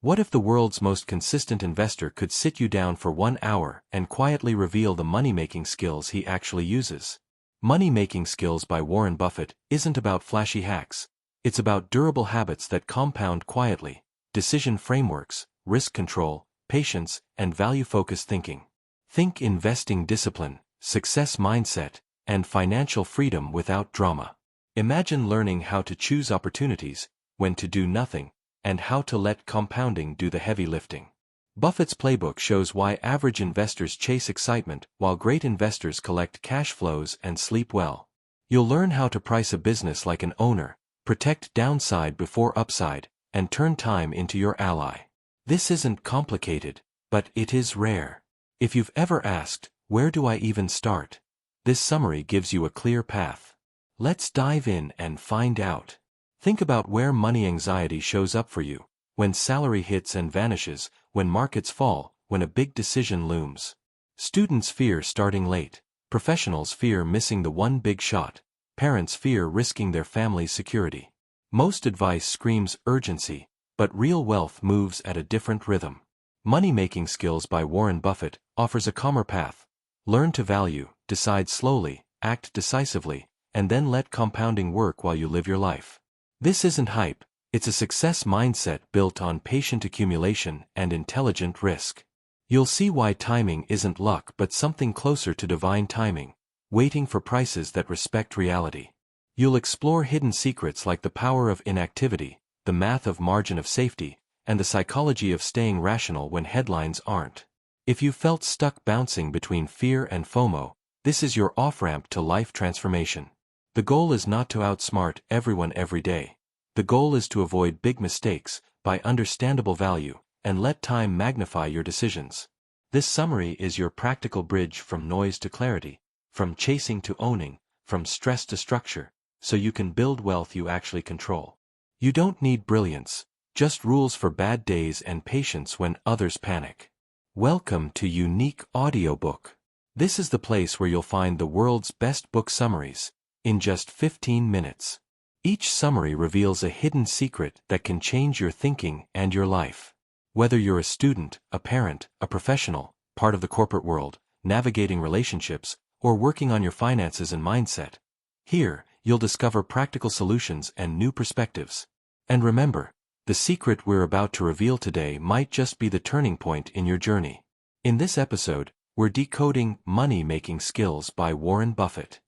What if the world's most consistent investor could sit you down for 1 hour and quietly reveal the money-making skills he actually uses? Money-Making Skills by Warren Buffett isn't about flashy hacks. It's about durable habits that compound quietly: decision frameworks, risk control, patience, and value-focused thinking. Think investing discipline, success mindset, and financial freedom without drama. Imagine learning how to choose opportunities, when to do nothing, and how to let compounding do the heavy lifting. Buffett's playbook shows why average investors chase excitement while great investors collect cash flows and sleep well. You'll learn how to price a business like an owner, protect downside before upside, and turn time into your ally. This isn't complicated, but it is rare. If you've ever asked, "Where do I even start?" this summary gives you a clear path. Let's dive in and find out. Think about where money anxiety shows up for you: when salary hits and vanishes, when markets fall, when a big decision looms. Students fear starting late. Professionals fear missing the one big shot. Parents fear risking their family's security. Most advice screams urgency, but real wealth moves at a different rhythm. Money-Making Skills by Warren Buffett offers a calmer path. Learn to value, decide slowly, act decisively, and then let compounding work while you live your life. This isn't hype, it's a success mindset built on patient accumulation and intelligent risk. You'll see why timing isn't luck but something closer to divine timing, waiting for prices that respect reality. You'll explore hidden secrets like the power of inactivity, the math of margin of safety, and the psychology of staying rational when headlines aren't. If you felt stuck bouncing between fear and FOMO, this is your off-ramp to life transformation. The goal is not to outsmart everyone every day. The goal is to avoid big mistakes, buy understandable value, and let time magnify your decisions. This summary is your practical bridge from noise to clarity, from chasing to owning, from stress to structure, so you can build wealth you actually control. You don't need brilliance, just rules for bad days and patience when others panic. Welcome to Unique Audiobook. This is the place where you'll find the world's best book summaries, in just 15 minutes. Each summary reveals a hidden secret that can change your thinking and your life. Whether you're a student, a parent, a professional, part of the corporate world, navigating relationships, or working on your finances and mindset, here, you'll discover practical solutions and new perspectives. And remember, the secret we're about to reveal today might just be the turning point in your journey. In this episode, we're decoding Money-Making Skills by Warren Buffett.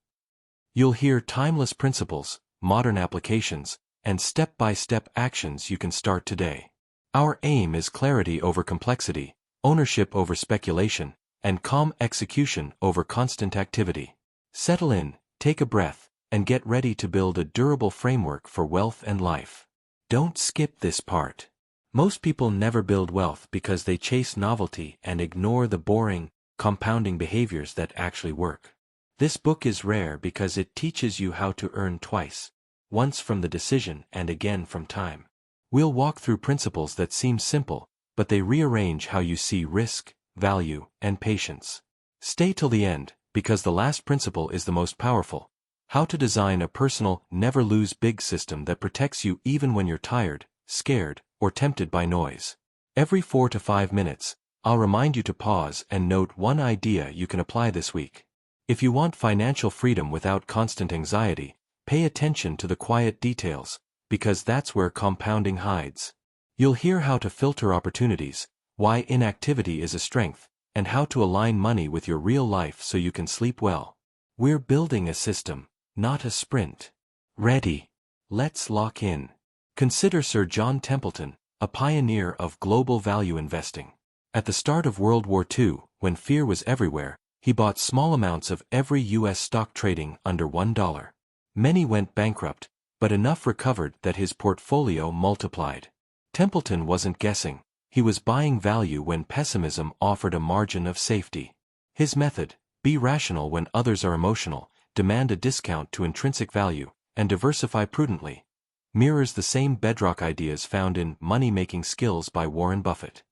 You'll hear timeless principles, modern applications, and step-by-step actions you can start today. Our aim is clarity over complexity, ownership over speculation, and calm execution over constant activity. Settle in, take a breath, and get ready to build a durable framework for wealth and life. Don't skip this part. Most people never build wealth because they chase novelty and ignore the boring, compounding behaviors that actually work. This book is rare because it teaches you how to earn twice, once from the decision and again from time. We'll walk through principles that seem simple, but they rearrange how you see risk, value, and patience. Stay till the end, because the last principle is the most powerful: how to design a personal, never-lose-big system that protects you even when you're tired, scared, or tempted by noise. Every 4 to 5 minutes, I'll remind you to pause and note one idea you can apply this week. If you want financial freedom without constant anxiety, pay attention to the quiet details, because that's where compounding hides. You'll hear how to filter opportunities, why inactivity is a strength, and how to align money with your real life so you can sleep well. We're building a system, not a sprint. Ready? Let's lock in. Consider Sir John Templeton, a pioneer of global value investing. At the start of World War II, when fear was everywhere, he bought small amounts of every U.S. stock trading under $1. Many went bankrupt, but enough recovered that his portfolio multiplied. Templeton wasn't guessing. He was buying value when pessimism offered a margin of safety. His method: be rational when others are emotional, demand a discount to intrinsic value, and diversify prudently, mirrors the same bedrock ideas found in Money-Making Skills by Warren Buffett.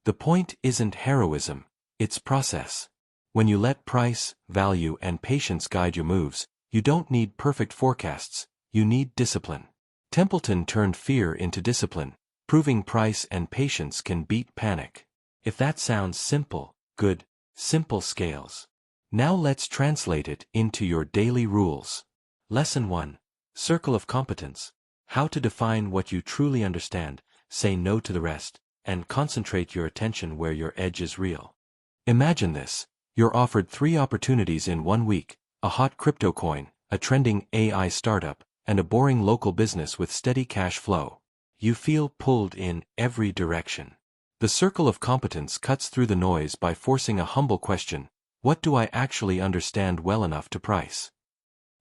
The point isn't heroism, it's process. When you let price, value, and patience guide your moves, you don't need perfect forecasts, you need discipline. Templeton turned fear into discipline, proving price and patience can beat panic. If that sounds simple, good, simple scales. Now let's translate it into your daily rules. Lesson 1. Circle of Competence. How to define what you truly understand, say no to the rest, and concentrate your attention where your edge is real. Imagine this. You're offered 3 opportunities in 1 week, a hot crypto coin, a trending AI startup, and a boring local business with steady cash flow. You feel pulled in every direction. The circle of competence cuts through the noise by forcing a humble question: what do I actually understand well enough to price?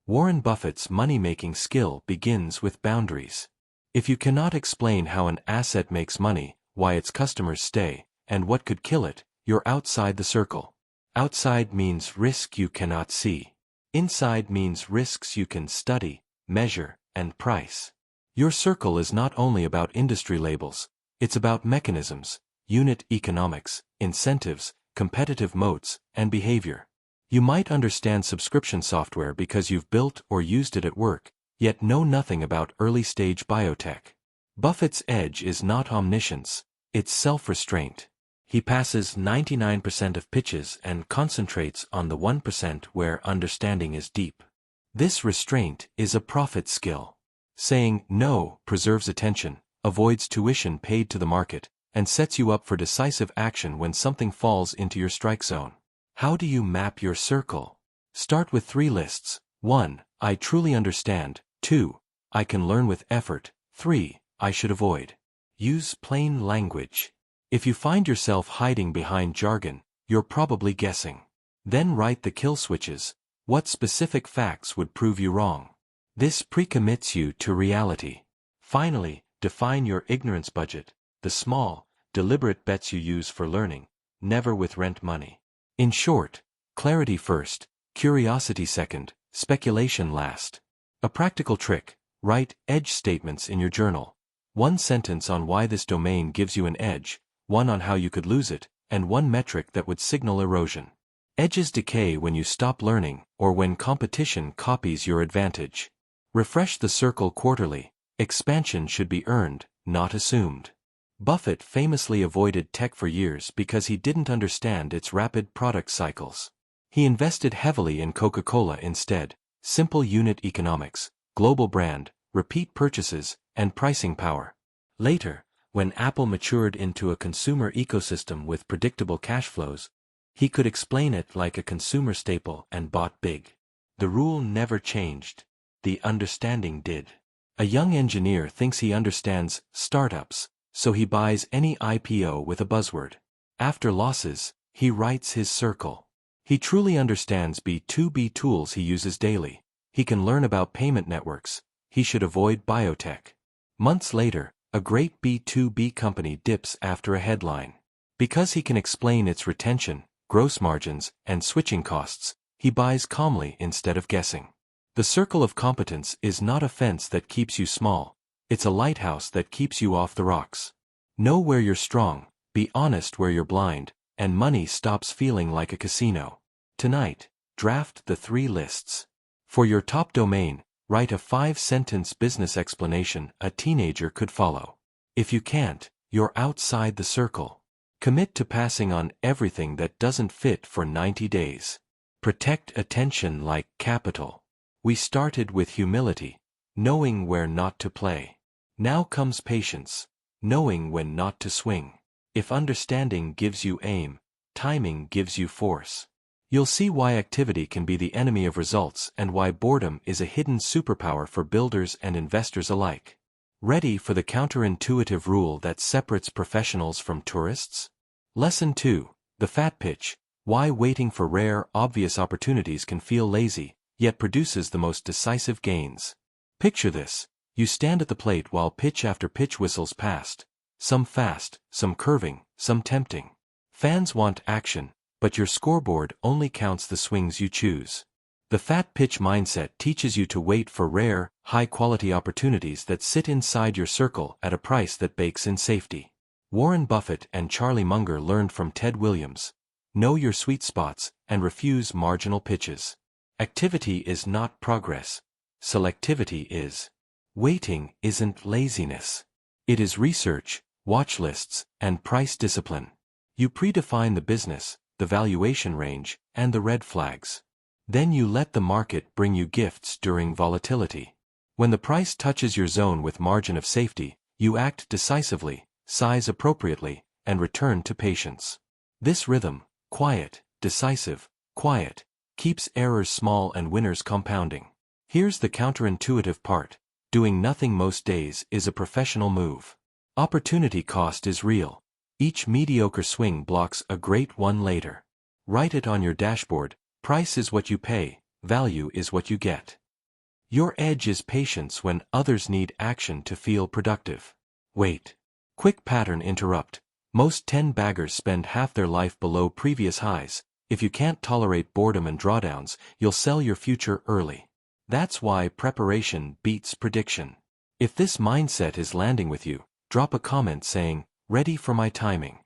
Warren Buffett's money-making skill begins with boundaries. If you cannot explain how an asset makes money, why its customers stay, and what could kill it, you're outside the circle. Outside means risk you cannot see. Inside means risks you can study, measure, and price. Your circle is not only about industry labels, it's about mechanisms, unit economics, incentives, competitive moats, and behavior. You might understand subscription software because you've built or used it at work, yet know nothing about early-stage biotech. Buffett's edge is not omniscience, it's self-restraint. He passes 99% of pitches and concentrates on the 1% where understanding is deep. This restraint is a profit skill. Saying no preserves attention, avoids tuition paid to the market, and sets you up for decisive action when something falls into your strike zone. How do you map your circle? Start with 3 lists. 1. I truly understand. 2. I can learn with effort. 3. I should avoid. Use plain language. If you find yourself hiding behind jargon, you're probably guessing. Then write the kill switches. What specific facts would prove you wrong? This pre-commits you to reality. Finally, define your ignorance budget, the small, deliberate bets you use for learning, never with rent money. In short, clarity first, curiosity second, speculation last. A practical trick: write edge statements in your journal. 1 sentence on why this domain gives you an edge, 1 on how you could lose it, and 1 metric that would signal erosion. Edges decay when you stop learning, or when competition copies your advantage. Refresh the circle quarterly. Expansion should be earned, not assumed. Buffett famously avoided tech for years because he didn't understand its rapid product cycles. He invested heavily in Coca-Cola instead: simple unit economics, global brand, repeat purchases, and pricing power. Later, when Apple matured into a consumer ecosystem with predictable cash flows, he could explain it like a consumer staple and bought big. The rule never changed. The understanding did. A young engineer thinks he understands startups, so he buys any IPO with a buzzword. After losses, he writes his circle. He truly understands B2B tools he uses daily. He can learn about payment networks. He should avoid biotech. Months later, a great B2B company dips after a headline. Because he can explain its retention, gross margins, and switching costs, he buys calmly instead of guessing. The circle of competence is not a fence that keeps you small, it's a lighthouse that keeps you off the rocks. Know where you're strong, be honest where you're blind, and money stops feeling like a casino. Tonight, draft the 3 lists. For your top domain, write a 5-sentence business explanation a teenager could follow. If you can't, you're outside the circle. Commit to passing on everything that doesn't fit for 90 days. Protect attention like capital. We started with humility, knowing where not to play. Now comes patience, knowing when not to swing. If understanding gives you aim, timing gives you force. You'll see why activity can be the enemy of results and why boredom is a hidden superpower for builders and investors alike. Ready for the counterintuitive rule that separates professionals from tourists? Lesson 2. The Fat Pitch. Why waiting for rare, obvious opportunities can feel lazy, yet produces the most decisive gains. Picture this. You stand at the plate while pitch after pitch whistles past. Some fast, some curving, some tempting. Fans want action, but your scoreboard only counts the swings you choose. The fat pitch mindset teaches you to wait for rare, high-quality opportunities that sit inside your circle at a price that bakes in safety. Warren Buffett and Charlie Munger learned from Ted Williams. Know your sweet spots and refuse marginal pitches. Activity is not progress. Selectivity is. Waiting isn't laziness. It is research, watch lists, and price discipline. You predefine the business, the valuation range, and the red flags. Then you let the market bring you gifts during volatility. When the price touches your zone with margin of safety, you act decisively, size appropriately, and return to patience. This rhythm, quiet, decisive, quiet, keeps errors small and winners compounding. Here's the counterintuitive part. Doing nothing most days is a professional move. Opportunity cost is real. Each mediocre swing blocks a great one later. Write it on your dashboard. Price is what you pay, value is what you get. Your edge is patience when others need action to feel productive. Wait. Quick pattern interrupt. Most 10-baggers spend half their life below previous highs. If you can't tolerate boredom and drawdowns, you'll sell your future early. That's why preparation beats prediction. If this mindset is landing with you, drop a comment saying, "Ready for my timing."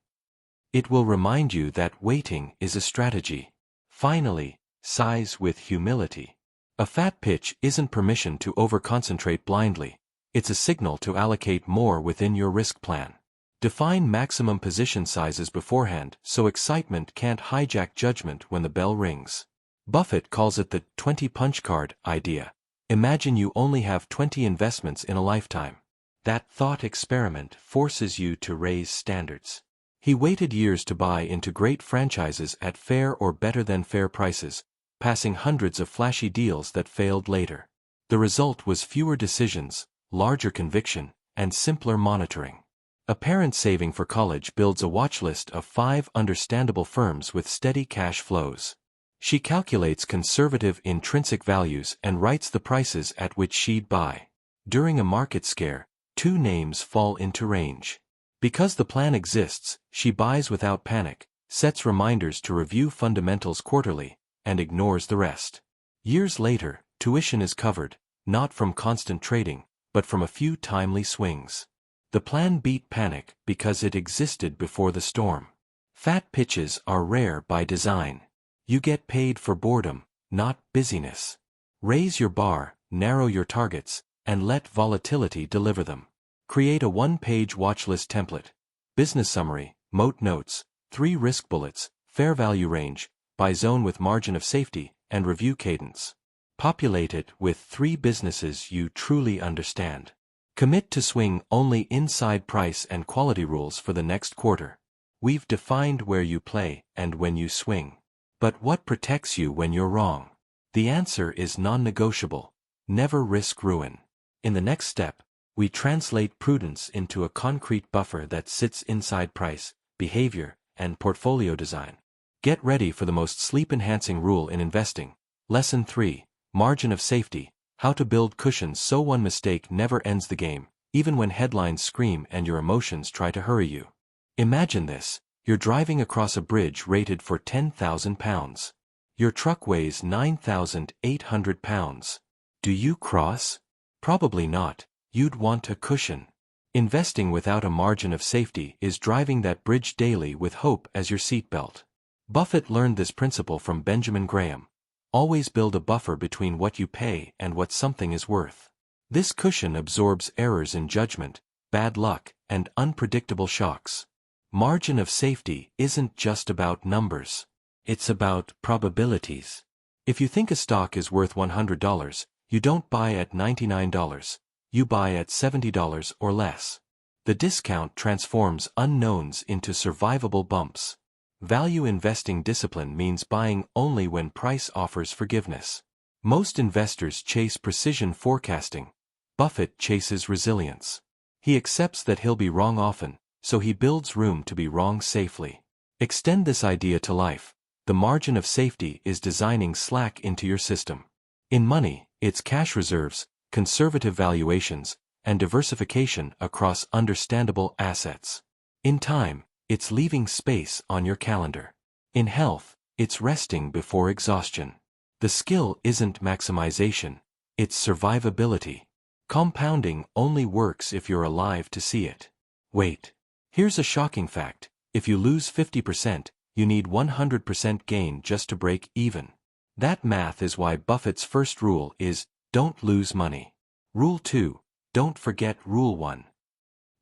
It will remind you that waiting is a strategy. Finally, size with humility. A fat pitch isn't permission to overconcentrate blindly. It's a signal to allocate more within your risk plan. Define maximum position sizes beforehand so excitement can't hijack judgment when the bell rings. Buffett calls it the 20 punch card idea. Imagine you only have 20 investments in a lifetime. That thought experiment forces you to raise standards. He waited years to buy into great franchises at fair or better than fair prices, passing hundreds of flashy deals that failed later. The result was fewer decisions, larger conviction, and simpler monitoring. A parent saving for college builds a watch list of 5 understandable firms with steady cash flows. She calculates conservative intrinsic values and writes the prices at which she'd buy. During a market scare, 2 names fall into range. Because the plan exists, she buys without panic, sets reminders to review fundamentals quarterly, and ignores the rest. Years later, tuition is covered, not from constant trading, but from a few timely swings. The plan beat panic because it existed before the storm. Fat pitches are rare by design. You get paid for boredom, not busyness. Raise your bar, narrow your targets, and let volatility deliver them. Create a 1-page watchlist template. Business summary, moat notes, 3 risk bullets, fair value range, buy zone with margin of safety, and review cadence. Populate it with 3 businesses you truly understand. Commit to swing only inside price and quality rules for the next quarter. We've defined where you play and when you swing. But what protects you when you're wrong? The answer is non-negotiable. Never risk ruin. In the next step, we translate prudence into a concrete buffer that sits inside price, behavior, and portfolio design. Get ready for the most sleep-enhancing rule in investing. Lesson 3, Margin of Safety, How to Build Cushions so one mistake never ends the game, even when headlines scream and your emotions try to hurry you. Imagine this. You're driving across a bridge rated for 10,000 pounds. Your truck weighs 9,800 pounds. Do you cross? Probably not. You'd want a cushion. Investing without a margin of safety is driving that bridge daily with hope as your seatbelt. Buffett learned this principle from Benjamin Graham. Always build a buffer between what you pay and what something is worth. This cushion absorbs errors in judgment, bad luck, and unpredictable shocks. Margin of safety isn't just about numbers. It's about probabilities. If you think a stock is worth $100, you don't buy at $99. You buy at $70 or less. The discount transforms unknowns into survivable bumps. Value investing discipline means buying only when price offers forgiveness. Most investors chase precision forecasting. Buffett chases resilience. He accepts that he'll be wrong often, so he builds room to be wrong safely. Extend this idea to life. The margin of safety is designing slack into your system. In money, it's cash reserves, conservative valuations, and diversification across understandable assets. In time, it's leaving space on your calendar. In health, it's resting before exhaustion. The skill isn't maximization, it's survivability. Compounding only works if you're alive to see it. Wait. Here's a shocking fact. If you lose 50%, you need 100% gain just to break even. That math is why Buffett's first rule is, don't lose money. Rule 2, don't forget Rule 1.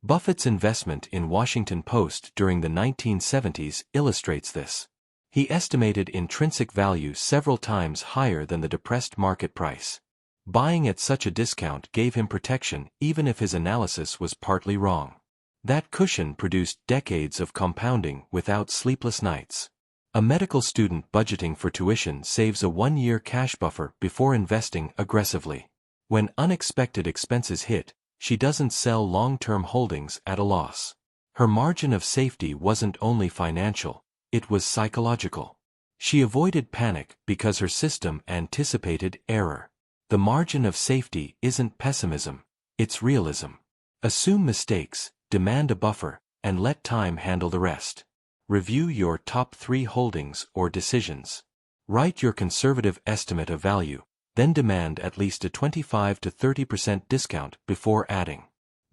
Buffett's investment in Washington Post during the 1970s illustrates this. He estimated intrinsic value several times higher than the depressed market price. Buying at such a discount gave him protection even if his analysis was partly wrong. That cushion produced decades of compounding without sleepless nights. A medical student budgeting for tuition saves a one-year cash buffer before investing aggressively. When unexpected expenses hit, she doesn't sell long-term holdings at a loss. Her margin of safety wasn't only financial, it was psychological. She avoided panic because her system anticipated error. The margin of safety isn't pessimism, it's realism. Assume mistakes, demand a buffer, and let time handle the rest. Review your top 3 holdings or decisions. Write your conservative estimate of value, then demand at least a 25 to 30% discount before adding.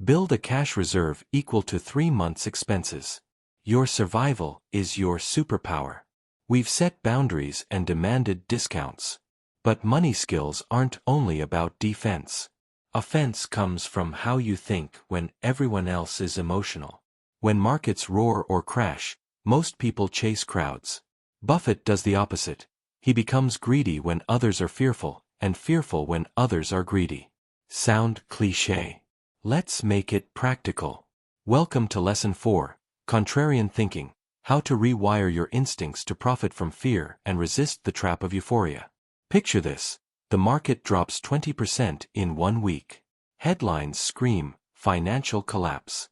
Build a cash reserve equal to 3 months' expenses. Your survival is your superpower. We've set boundaries and demanded discounts. But money skills aren't only about defense. Offense comes from how you think when everyone else is emotional. When markets roar or crash, most people chase crowds. Buffett does the opposite. He becomes greedy when others are fearful, and fearful when others are greedy. Sound cliché? Let's make it practical. Welcome to Lesson 4, Contrarian Thinking, How to Rewire Your Instincts to Profit from Fear and Resist the Trap of Euphoria. Picture this. The market drops 20% in 1 week. Headlines scream, financial collapse.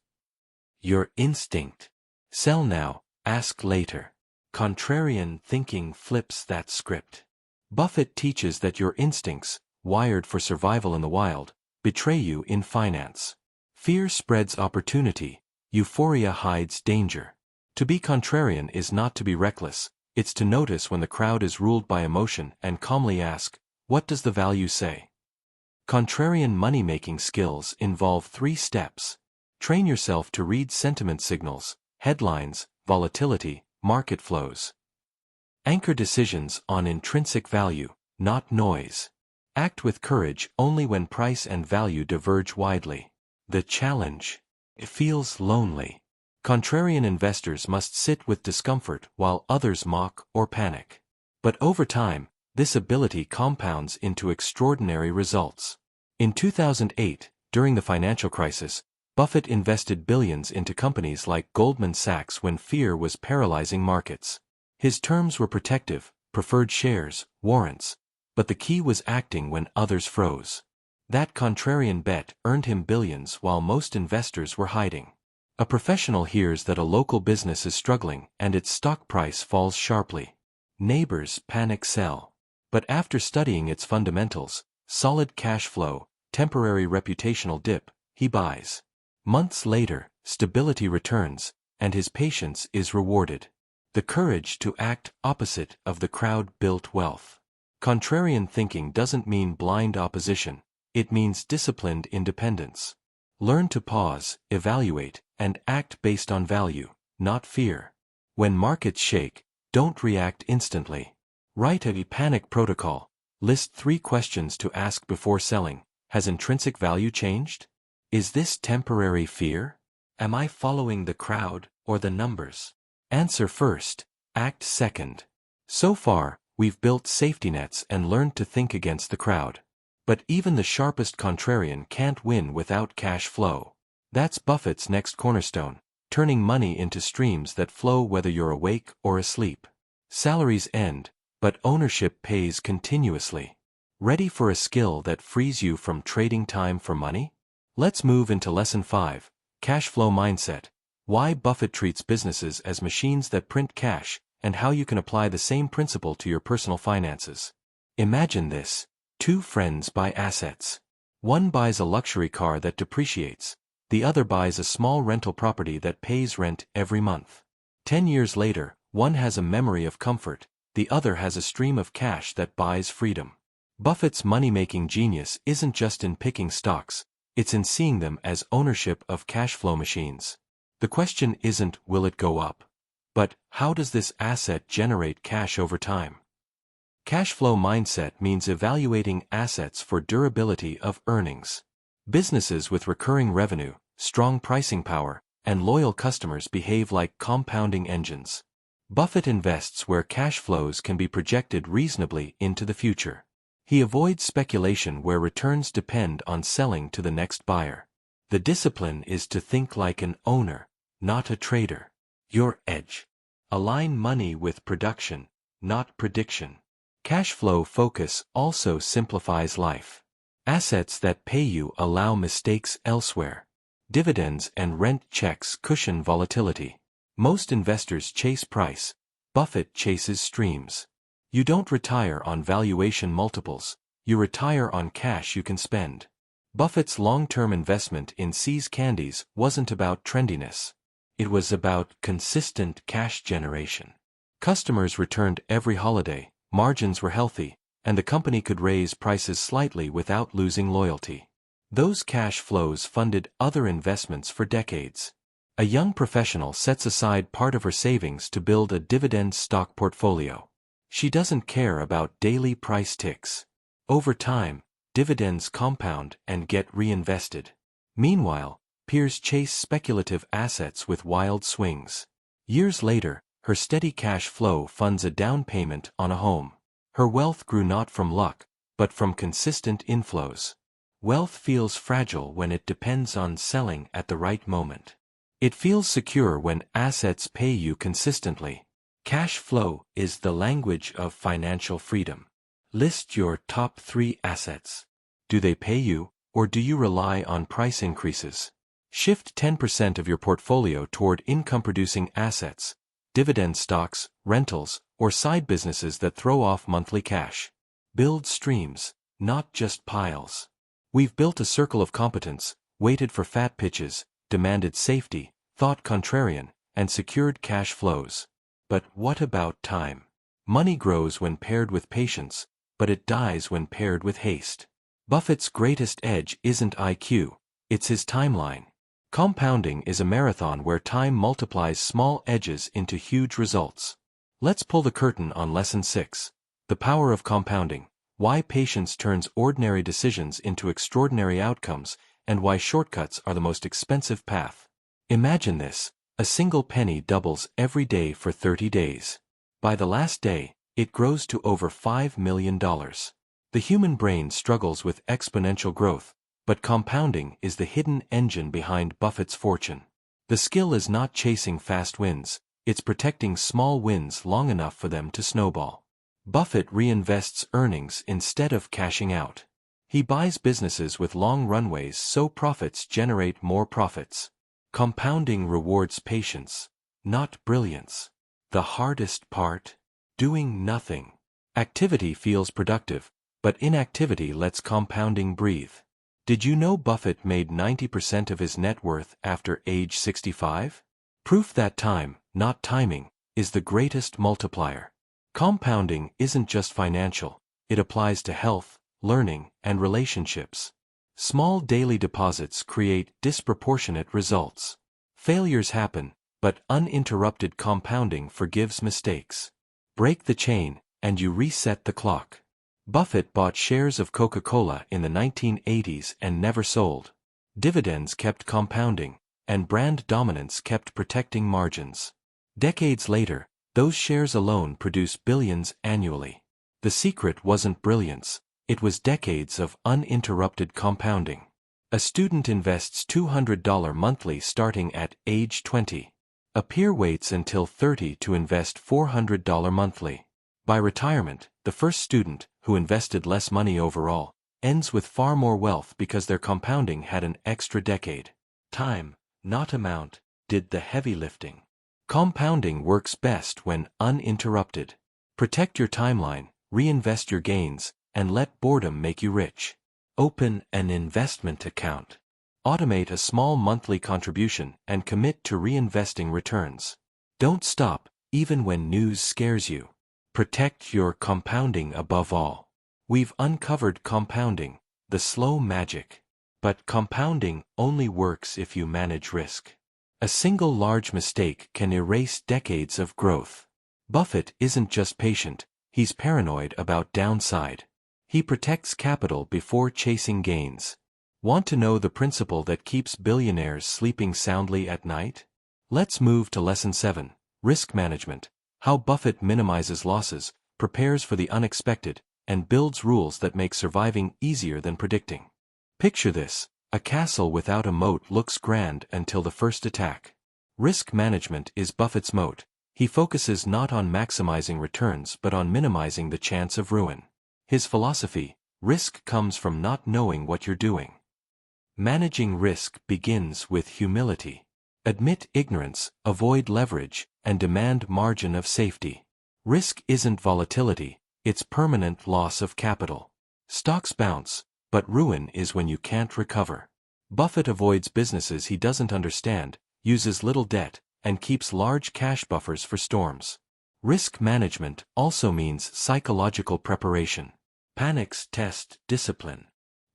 Your instinct. Sell now, ask later. Contrarian thinking flips that script. Buffett teaches that your instincts, wired for survival in the wild, betray you in finance. Fear spreads opportunity, euphoria hides danger. To be contrarian is not to be reckless, it's to notice when the crowd is ruled by emotion and calmly ask, what does the value say? Contrarian money-making skills involve 3 steps. Train yourself to read sentiment signals, headlines, volatility, market flows. Anchor decisions on intrinsic value, not noise. Act with courage only when price and value diverge widely. The challenge. It feels lonely. Contrarian investors must sit with discomfort while others mock or panic. But over time, this ability compounds into extraordinary results. In 2008, during the financial crisis, Buffett invested billions into companies like Goldman Sachs when fear was paralyzing markets. His terms were protective, preferred shares, warrants, but the key was acting when others froze. That contrarian bet earned him billions while most investors were hiding. A professional hears that a local business is struggling and its stock price falls sharply. Neighbors panic sell. But after studying its fundamentals, solid cash flow, temporary reputational dip, he buys. Months later, stability returns, and his patience is rewarded. The courage to act opposite of the crowd built wealth. Contrarian thinking doesn't mean blind opposition, it means disciplined independence. Learn to pause, evaluate, and act based on value, not fear. When markets shake, don't react instantly. Write a panic protocol. List 3 questions to ask before selling. Has intrinsic value changed? Is this temporary fear? Am I following the crowd or the numbers? Answer first, act second. So far, we've built safety nets and learned to think against the crowd. But even the sharpest contrarian can't win without cash flow. That's Buffett's next cornerstone, turning money into streams that flow whether you're awake or asleep. Salaries end, but ownership pays continuously. Ready for a skill that frees you from trading time for money? Let's move into Lesson 5, Cash Flow Mindset, Why Buffett Treats Businesses as Machines That Print Cash, and how you can apply the same principle to your personal finances. Imagine this. 2 friends buy assets. One buys a luxury car that depreciates. The other buys a small rental property that pays rent every month. 10 years later, one has a memory of comfort, the other has a stream of cash that buys freedom. Buffett's money-making genius isn't just in picking stocks, it's in seeing them as ownership of cash flow machines. The question isn't, will it go up? But, how does this asset generate cash over time? Cash flow mindset means evaluating assets for durability of earnings. Businesses with recurring revenue, strong pricing power, and loyal customers behave like compounding engines. Buffett invests where cash flows can be projected reasonably into the future. He avoids speculation where returns depend on selling to the next buyer. The discipline is to think like an owner, not a trader. Your edge. Align money with production, not prediction. Cash flow focus also simplifies life. Assets that pay you allow mistakes elsewhere. Dividends and rent checks cushion volatility. Most investors chase price. Buffett chases streams. You don't retire on valuation multiples, you retire on cash you can spend. Buffett's long-term investment in See's Candies wasn't about trendiness. It was about consistent cash generation. Customers returned every holiday, margins were healthy, and the company could raise prices slightly without losing loyalty. Those cash flows funded other investments for decades. A young professional sets aside part of her savings to build a dividend stock portfolio. She doesn't care about daily price ticks. Over time, dividends compound and get reinvested. Meanwhile, peers chase speculative assets with wild swings. Years later, her steady cash flow funds a down payment on a home. Her wealth grew not from luck, but from consistent inflows. Wealth feels fragile when it depends on selling at the right moment. It feels secure when assets pay you consistently. Cash flow is the language of financial freedom. List your top 3 assets. Do they pay you, or do you rely on price increases? Shift 10% of your portfolio toward income-producing assets, dividend stocks, rentals, or side businesses that throw off monthly cash. Build streams, not just piles. We've built a circle of competence, waited for fat pitches, demanded safety, thought contrarian, and secured cash flows. But what about time? Money grows when paired with patience, but it dies when paired with haste. Buffett's greatest edge isn't IQ, it's his timeline. Compounding is a marathon where time multiplies small edges into huge results. Let's pull the curtain on Lesson 6. The power of compounding, why patience turns ordinary decisions into extraordinary outcomes, and why shortcuts are the most expensive path. Imagine this, a single penny doubles every day for 30 days. By the last day, it grows to over $5 million. The human brain struggles with exponential growth, but compounding is the hidden engine behind Buffett's fortune. The skill is not chasing fast wins, it's protecting small wins long enough for them to snowball. Buffett reinvests earnings instead of cashing out. He buys businesses with long runways so profits generate more profits. Compounding rewards patience, not brilliance. The hardest part? Doing nothing. Activity feels productive, but inactivity lets compounding breathe. Did you know Buffett made 90% of his net worth after age 65? Proof that time, not timing, is the greatest multiplier. Compounding isn't just financial, it applies to health, learning, and relationships. Small daily deposits create disproportionate results. Failures happen, but uninterrupted compounding forgives mistakes. Break the chain, and you reset the clock. Buffett bought shares of Coca-Cola in the 1980s and never sold. Dividends kept compounding, and brand dominance kept protecting margins. Decades later, those shares alone produce billions annually. The secret wasn't brilliance, it was decades of uninterrupted compounding. A student invests $200 monthly starting at age 20. A peer waits until 30 to invest $400 monthly. By retirement, the first student, who invested less money overall, ends with far more wealth because their compounding had an extra decade. Time, not amount, did the heavy lifting. Compounding works best when uninterrupted. Protect your timeline, reinvest your gains, and let boredom make you rich. Open an investment account. Automate a small monthly contribution and commit to reinvesting returns. Don't stop, even when news scares you. Protect your compounding above all. We've uncovered compounding, the slow magic. But compounding only works if you manage risk. A single large mistake can erase decades of growth. Buffett isn't just patient, he's paranoid about downside. He protects capital before chasing gains. Want to know the principle that keeps billionaires sleeping soundly at night? Let's move to Lesson 7, Risk Management, how Buffett minimizes losses, prepares for the unexpected, and builds rules that make surviving easier than predicting. Picture this: a castle without a moat looks grand until the first attack. Risk management is Buffett's moat. He focuses not on maximizing returns but on minimizing the chance of ruin. His philosophy: risk comes from not knowing what you're doing. Managing risk begins with humility. Admit ignorance, avoid leverage, and demand margin of safety. Risk isn't volatility, it's permanent loss of capital. Stocks bounce, but ruin is when you can't recover. Buffett avoids businesses he doesn't understand, uses little debt, and keeps large cash buffers for storms. Risk management also means psychological preparation. Panics test discipline.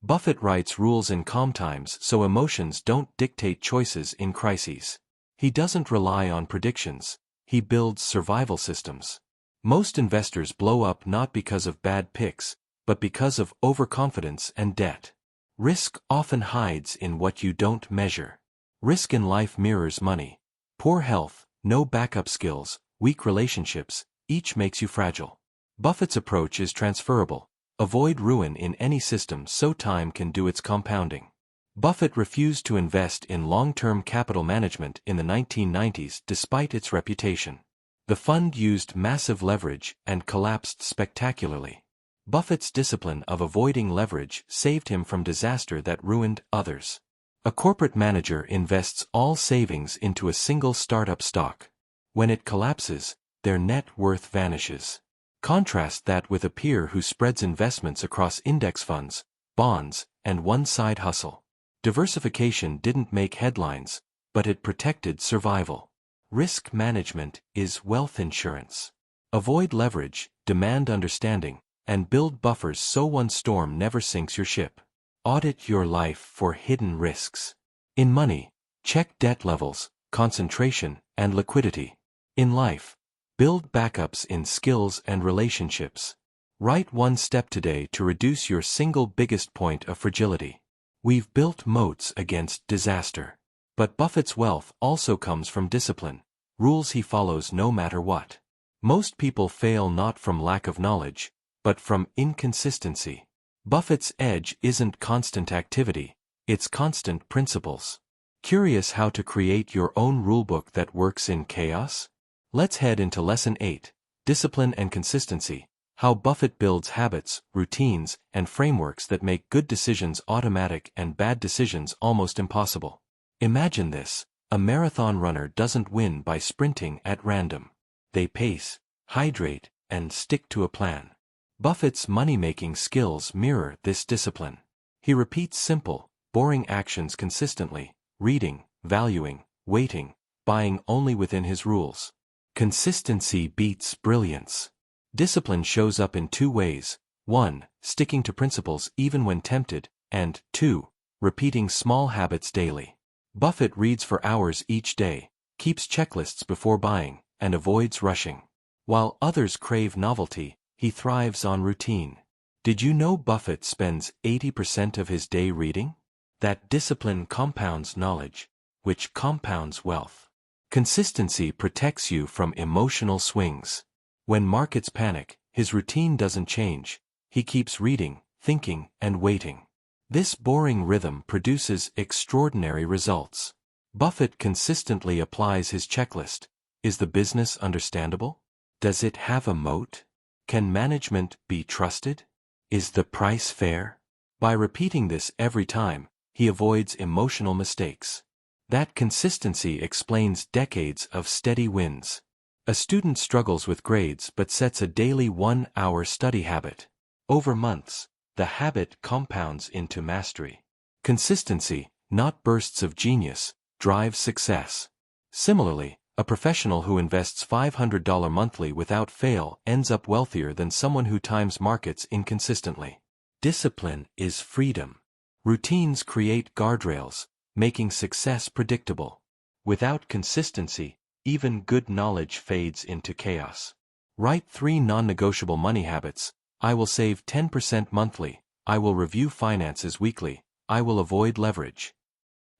Buffett writes rules in calm times so emotions don't dictate choices in crises. He doesn't rely on predictions, he builds survival systems. Most investors blow up not because of bad picks, but because of overconfidence and debt. Risk often hides in what you don't measure. Risk in life mirrors money. Poor health, no backup skills, weak relationships, each makes you fragile. Buffett's approach is transferable. Avoid ruin in any system so time can do its compounding. Buffett refused to invest in long-term capital management in the 1990s despite its reputation. The fund used massive leverage and collapsed spectacularly. Buffett's discipline of avoiding leverage saved him from disaster that ruined others. A corporate manager invests all savings into a single startup stock. When it collapses, their net worth vanishes. Contrast that with a peer who spreads investments across index funds, bonds, and one side hustle. Diversification didn't make headlines, but it protected survival. Risk management is wealth insurance. Avoid leverage, demand understanding, and build buffers so one storm never sinks your ship. Audit your life for hidden risks. In money, check debt levels, concentration, and liquidity. In life, build backups in skills and relationships. Write one step today to reduce your single biggest point of fragility. We've built moats against disaster. But Buffett's wealth also comes from discipline, rules he follows no matter what. Most people fail not from lack of knowledge, but from inconsistency. Buffett's edge isn't constant activity, it's constant principles. Curious how to create your own rulebook that works in chaos? Let's head into Lesson 8, Discipline and Consistency, how Buffett builds habits, routines, and frameworks that make good decisions automatic and bad decisions almost impossible. Imagine this: a marathon runner doesn't win by sprinting at random. They pace, hydrate, and stick to a plan. Buffett's money-making skills mirror this discipline. He repeats simple, boring actions consistently: reading, valuing, waiting, buying only within his rules. Consistency beats brilliance. Discipline shows up in two ways: 1. Sticking to principles even when tempted, and 2. Repeating small habits daily. Buffett reads for hours each day, keeps checklists before buying, and avoids rushing. While others crave novelty, he thrives on routine. Did you know Buffett spends 80% of his day reading? That discipline compounds knowledge, which compounds wealth. Consistency protects you from emotional swings. When markets panic, his routine doesn't change. He keeps reading, thinking, and waiting. This boring rhythm produces extraordinary results. Buffett consistently applies his checklist. Is the business understandable? Does it have a moat? Can management be trusted? Is the price fair? By repeating this every time, he avoids emotional mistakes. That consistency explains decades of steady wins. A student struggles with grades but sets a daily 1-hour study habit. Over months, the habit compounds into mastery. Consistency, not bursts of genius, drives success. Similarly, a professional who invests $500 monthly without fail ends up wealthier than someone who times markets inconsistently. Discipline is freedom. Routines create guardrails, making success predictable. Without consistency, even good knowledge fades into chaos. Write 3 non-negotiable money habits: I will save 10% monthly, I will review finances weekly, I will avoid leverage.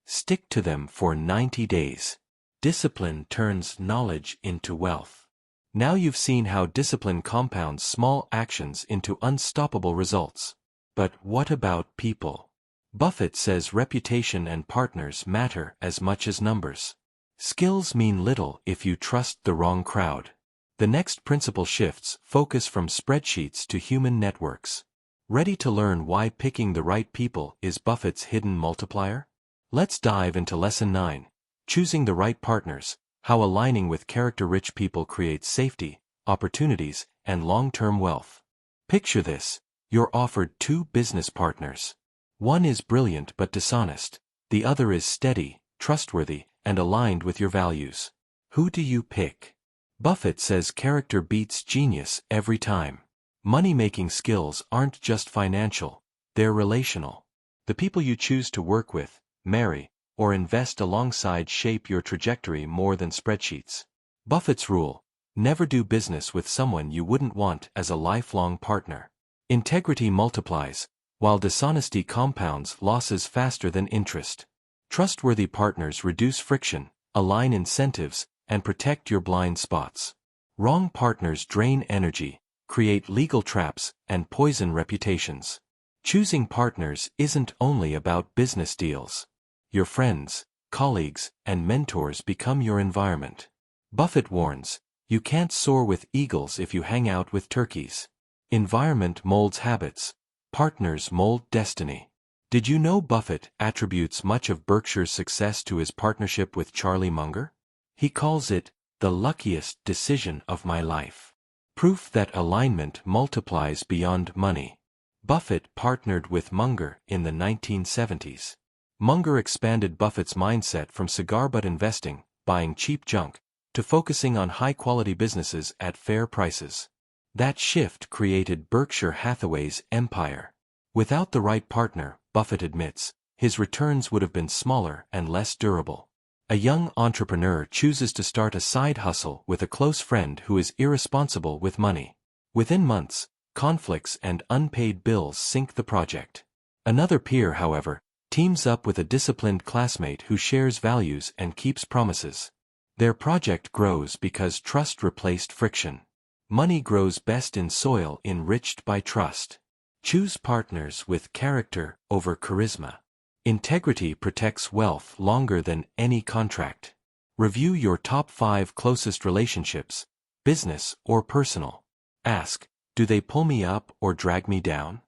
Stick to them for 90 days. Discipline turns knowledge into wealth. Now you've seen how discipline compounds small actions into unstoppable results. But what about people? Buffett says reputation and partners matter as much as numbers. Skills mean little if you trust the wrong crowd. The next principle shifts focus from spreadsheets to human networks. Ready to learn why picking the right people is Buffett's hidden multiplier? Let's dive into Lesson 9, Choosing the Right Partners, how aligning with character-rich people creates safety, opportunities, and long-term wealth. Picture this, you're offered two business partners. One is brilliant but dishonest, the other is steady, trustworthy, and aligned with your values. Who do you pick? Buffett says character beats genius every time. Money-making skills aren't just financial, they're relational. The people you choose to work with, marry, or invest alongside shape your trajectory more than spreadsheets. Buffett's rule: never do business with someone you wouldn't want as a lifelong partner. Integrity multiplies, while dishonesty compounds losses faster than interest. Trustworthy partners reduce friction, align incentives, and protect your blind spots. Wrong partners drain energy, create legal traps, and poison reputations. Choosing partners isn't only about business deals. Your friends, colleagues, and mentors become your environment. Buffett warns, you can't soar with eagles if you hang out with turkeys. Environment molds habits, partners mold destiny. Did you know Buffett attributes much of Berkshire's success to his partnership with Charlie Munger? He calls it the luckiest decision of my life. Proof that alignment multiplies beyond money. Buffett partnered with Munger in the 1970s. Munger expanded Buffett's mindset from cigar-butt investing, buying cheap junk, to focusing on high-quality businesses at fair prices. That shift created Berkshire Hathaway's empire. Without the right partner, Buffett admits, his returns would have been smaller and less durable. A young entrepreneur chooses to start a side hustle with a close friend who is irresponsible with money. Within months, conflicts and unpaid bills sink the project. Another peer, however, teams up with a disciplined classmate who shares values and keeps promises. Their project grows because trust replaced friction. Money grows best in soil enriched by trust. Choose partners with character over charisma. Integrity protects wealth longer than any contract. Review your top 5 closest relationships, business or personal. Ask, do they pull me up or drag me down?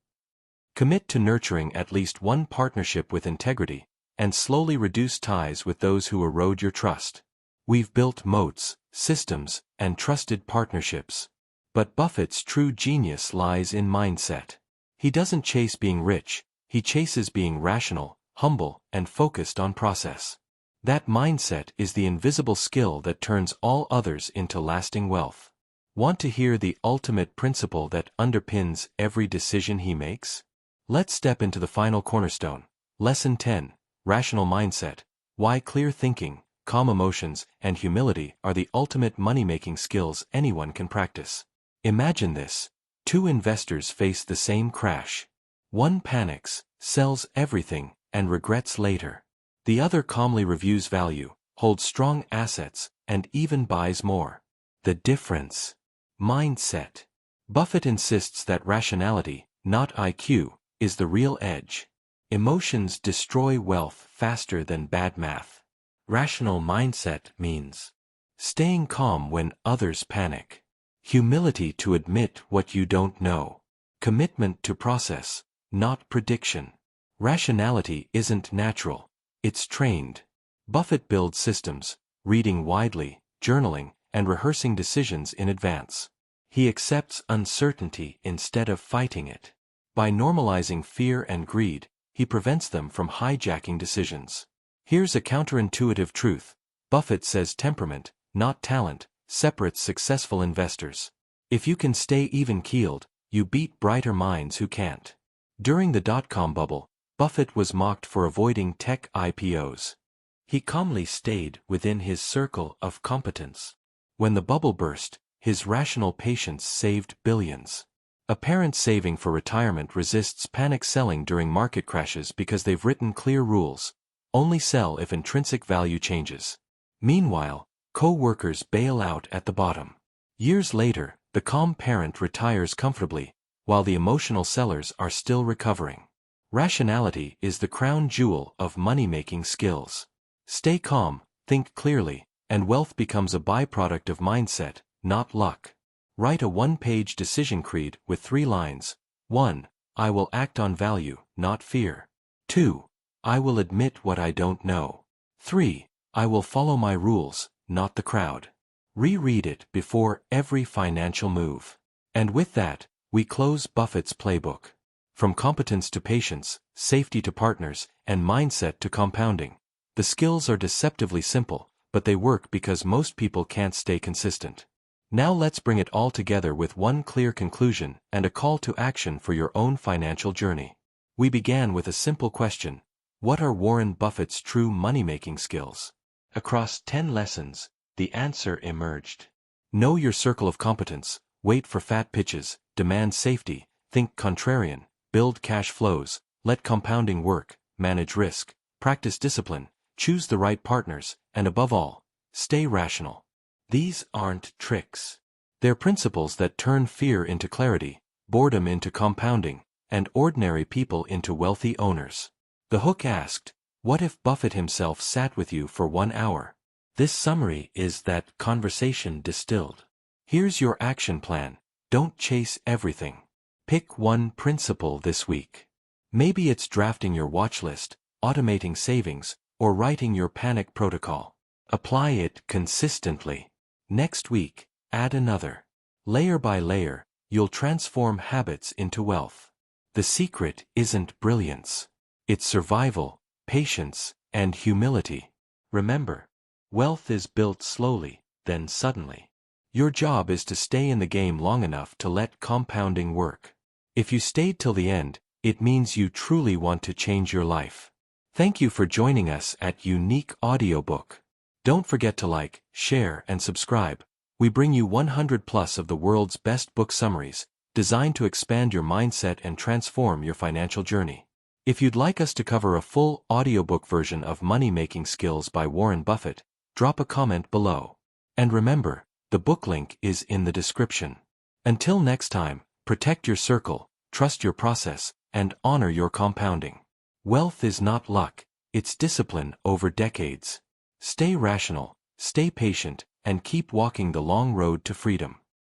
Commit to nurturing at least one partnership with integrity, and slowly reduce ties with those who erode your trust. We've built moats, systems, and trusted partnerships. But Buffett's true genius lies in mindset. He doesn't chase being rich, he chases being rational, humble, and focused on process. That mindset is the invisible skill that turns all others into lasting wealth. Want to hear the ultimate principle that underpins every decision he makes? Let's step into the final cornerstone. Lesson 10, Rational Mindset. Why clear thinking, calm emotions, and humility are the ultimate money-making skills anyone can practice. Imagine this. 2 investors face the same crash. One panics, sells everything, and regrets later. The other calmly reviews value, holds strong assets, and even buys more. The difference? Mindset. Buffett insists that rationality, not IQ, is the real edge. Emotions destroy wealth faster than bad math. Rational mindset means staying calm when others panic. Humility to admit what you don't know. Commitment to process, not prediction. Rationality isn't natural, it's trained. Buffett builds systems, reading widely, journaling, and rehearsing decisions in advance. He accepts uncertainty instead of fighting it. By normalizing fear and greed, he prevents them from hijacking decisions. Here's a counterintuitive truth. Buffett says temperament, not talent, separates successful investors. If you can stay even-keeled, you beat brighter minds who can't. During the dot-com bubble, Buffett was mocked for avoiding tech IPOs. He calmly stayed within his circle of competence. When the bubble burst, his rational patience saved billions. A parent saving for retirement resists panic selling during market crashes because they've written clear rules. Only sell if intrinsic value changes. Meanwhile, co-workers bail out at the bottom. Years later, the calm parent retires comfortably, while the emotional sellers are still recovering. Rationality is the crown jewel of money-making skills. Stay calm, think clearly, and wealth becomes a byproduct of mindset, not luck. Write a one-page decision creed with 3 lines. 1. I will act on value, not fear. 2. I will admit what I don't know. 3. I will follow my rules, not the crowd. Reread it before every financial move. And with that, we close Buffett's playbook. From competence to patience, safety to partners, and mindset to compounding. The skills are deceptively simple, but they work because most people can't stay consistent. Now let's bring it all together with one clear conclusion and a call to action for your own financial journey. We began with a simple question. What are Warren Buffett's true money-making skills? Across 10 lessons, the answer emerged. Know your circle of competence, wait for fat pitches, demand safety, think contrarian, build cash flows, let compounding work, manage risk, practice discipline, choose the right partners, and above all, stay rational. These aren't tricks. They're principles that turn fear into clarity, boredom into compounding, and ordinary people into wealthy owners. The hook asked, what if Buffett himself sat with you for 1 hour? This summary is that conversation distilled. Here's your action plan. Don't chase everything. Pick one principle this week. Maybe it's drafting your watch list, automating savings, or writing your panic protocol. Apply it consistently. Next week, add another. Layer by layer, you'll transform habits into wealth. The secret isn't brilliance. It's survival, patience, and humility. Remember, wealth is built slowly, then suddenly. Your job is to stay in the game long enough to let compounding work. If you stayed till the end, it means you truly want to change your life. Thank you for joining us at Unique Audiobook. Don't forget to like, share, and subscribe. We bring you 100 plus of the world's best book summaries, designed to expand your mindset and transform your financial journey. If you'd like us to cover a full audiobook version of Money-Making Skills by Warren Buffett, drop a comment below. And remember, the book link is in the description. Until next time, protect your circle, trust your process, and honor your compounding. Wealth is not luck, it's discipline over decades. Stay rational, stay patient, and keep walking the long road to freedom.